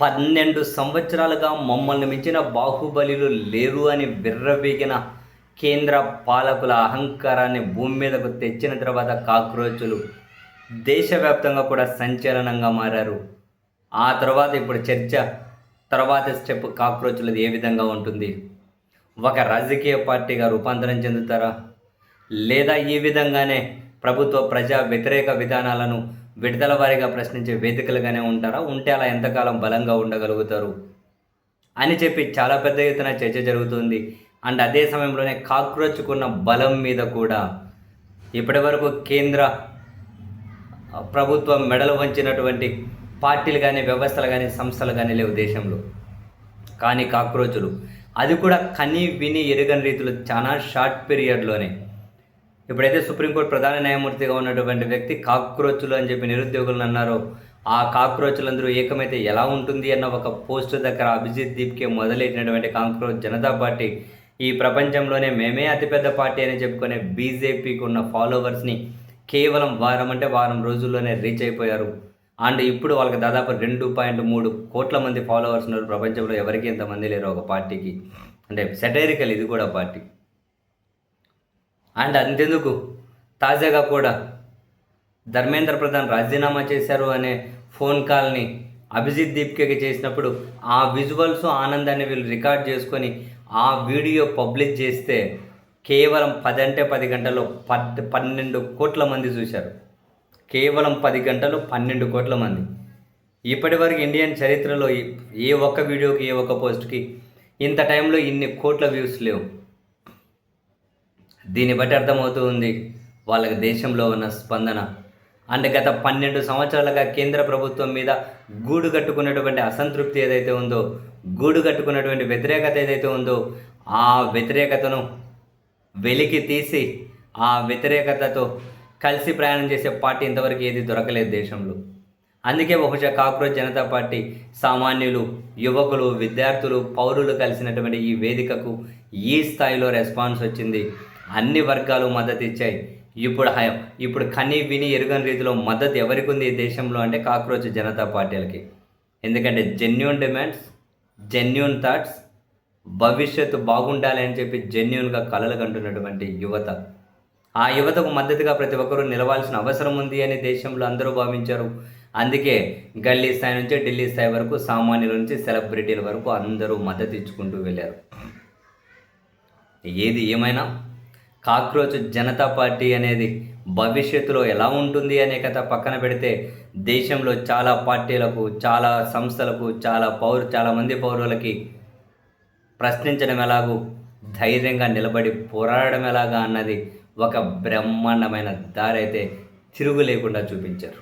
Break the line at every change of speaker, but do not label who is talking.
12 సంవత్సరాలుగా మమ్మల్ని మించిన బాహుబలిలు లేరు అని విర్రవీగిన కేంద్ర పాలకుల అహంకారాన్ని భూమి మీదకు తెచ్చిన తర్వాత కాక్రోచులు దేశవ్యాప్తంగా కూడా సంచలనంగా మారారు. ఆ తర్వాత ఇప్పుడు చర్చ తర్వాత స్టెప్ కాక్రోచులది ఏ విధంగా ఉంటుంది? ఒక రాజకీయ పార్టీగా రూపాంతరం చెందుతారా? లేదా ఈ విధంగానే ప్రభుత్వ ప్రజా వ్యతిరేక విధానాలను విడతల వారీగా ప్రశ్నించే వేదికలుగానే ఉంటారా? ఉంటే అలా ఎంతకాలం బలంగా ఉండగలుగుతారు అని చెప్పి చాలా పెద్ద ఎత్తున చర్చ జరుగుతుంది. అండ్ అదే సమయంలోనే కాక్రోచ్కున్న బలం మీద కూడా ఇప్పటివరకు కేంద్ర ప్రభుత్వం మెడలు వంచినటువంటి పార్టీలు కానీ, వ్యవస్థలు కానీ, సంస్థలు కానీ లేవు దేశంలో. కానీ కాక్రోచులు అది కూడా కని విని ఎరుగని రీతిలో చాలా షార్ట్ పీరియడ్లోనే ఇప్పుడైతే సుప్రీంకోర్టు ప్రధాన న్యాయమూర్తిగా ఉన్నటువంటి వ్యక్తి కాక్రోచులు అని చెప్పి నిరుద్యోగులను అన్నారో, ఆ కాక్రోచులందరూ ఏకమైతే ఎలా ఉంటుంది అన్న ఒక పోస్ట్ దగ్గర అభిజిత్ దీప్కే మొదలెట్టినటువంటి కాక్రోచ్ జనతా పార్టీ ఈ ప్రపంచంలోనే మేమే అతిపెద్ద పార్టీ అని చెప్పుకునే బీజేపీకి ఉన్న ఫాలోవర్స్ని కేవలం వారం రోజుల్లోనే రీచ్ అయిపోయారు. అండ్ ఇప్పుడు వాళ్ళకి దాదాపు 2.3 కోట్ల మంది ఫాలోవర్స్ ఉన్నారు. ప్రపంచంలో ఎవరికి ఎంతమంది లేరు ఒక పార్టీకి. అంటే సెటైరికల్ ఇది కూడా పార్టీ. అండ్ అంతెందుకు తాజాగా కూడా ధర్మేంద్ర ప్రధాన్ రాజీనామా చేశారు అనే ఫోన్ కాల్ని అభిజిత్ దీప్కేకి చేసినప్పుడు ఆ విజువల్స్ ఆనందాన్ని వీళ్ళు రికార్డ్ చేసుకొని ఆ వీడియో పబ్లిష్ చేస్తే కేవలం 10 గంటల్లో 12 కోట్ల మంది చూశారు. కేవలం 10 గంటలు 12 కోట్ల మంది. ఇప్పటివరకు ఇండియన్ చరిత్రలో ఏ ఒక్క వీడియోకి, ఏ ఒక్క పోస్ట్కి ఇంత టైంలో ఇన్ని కోట్ల వ్యూస్ లేవు. దీన్ని బట్టి అర్థమవుతూ ఉంది వాళ్ళకి దేశంలో ఉన్న స్పందన. అంటే గత 12 సంవత్సరాలుగా కేంద్ర ప్రభుత్వం మీద గూడు కట్టుకున్నటువంటి అసంతృప్తి ఏదైతే ఉందో, గూడు కట్టుకున్నటువంటి వ్యతిరేకత ఏదైతే ఉందో, ఆ వ్యతిరేకతను వెలికి తీసి ఆ వ్యతిరేకతతో కలిసి ప్రయాణం చేసే పార్టీ ఇంతవరకు ఏది దొరకలేదు దేశంలో. అందుకే బహుశా కాక్రోచ్ జనతా పార్టీ సామాన్యులు, యువకులు, విద్యార్థులు, పౌరులు కలిసినటువంటి ఈ వేదికకు ఈ స్థాయిలో రెస్పాన్స్ వచ్చింది. అన్ని వర్గాలు మద్దతు ఇచ్చాయి. ఇప్పుడు కని విని ఎరుగని రీతిలో మద్దతు ఎవరికి ఉంది ఈ దేశంలో అంటే కాక్రోచ్ జనతా పార్టీలకి. ఎందుకంటే జెన్యూన్ డిమాండ్స్, జెన్యూన్ థాట్స్, భవిష్యత్తు బాగుండాలి అని చెప్పి జెన్యూన్గా కలలు కంటున్నటువంటి యువత. ఆ యువతకు మద్దతుగా ప్రతి ఒక్కరూ నిలవాల్సిన అవసరం ఉంది అని దేశంలో అందరూ భావించారు. అందుకే గల్లీ స్థాయి నుంచి ఢిల్లీ స్థాయి వరకు, సామాన్యుల నుంచి సెలబ్రిటీల వరకు అందరూ మద్దతు ఇచ్చుకుంటూ వెళ్ళారు. ఏది ఏమైనా కాక్రోచ్ జనతా పార్టీ అనేది భవిష్యత్తులో ఎలా ఉంటుంది అనే కథ పక్కన పెడితే దేశంలో చాలా పార్టీలకు, చాలా సంస్థలకు, చాలా మంది పౌరులకి ప్రశ్నించడం ఎలాగూ, ధైర్యంగా నిలబడి పోరాడడం ఎలాగా అన్నది ఒక బ్రహ్మాండమైన దారి అయితే తిరుగు లేకుండా చూపించారు.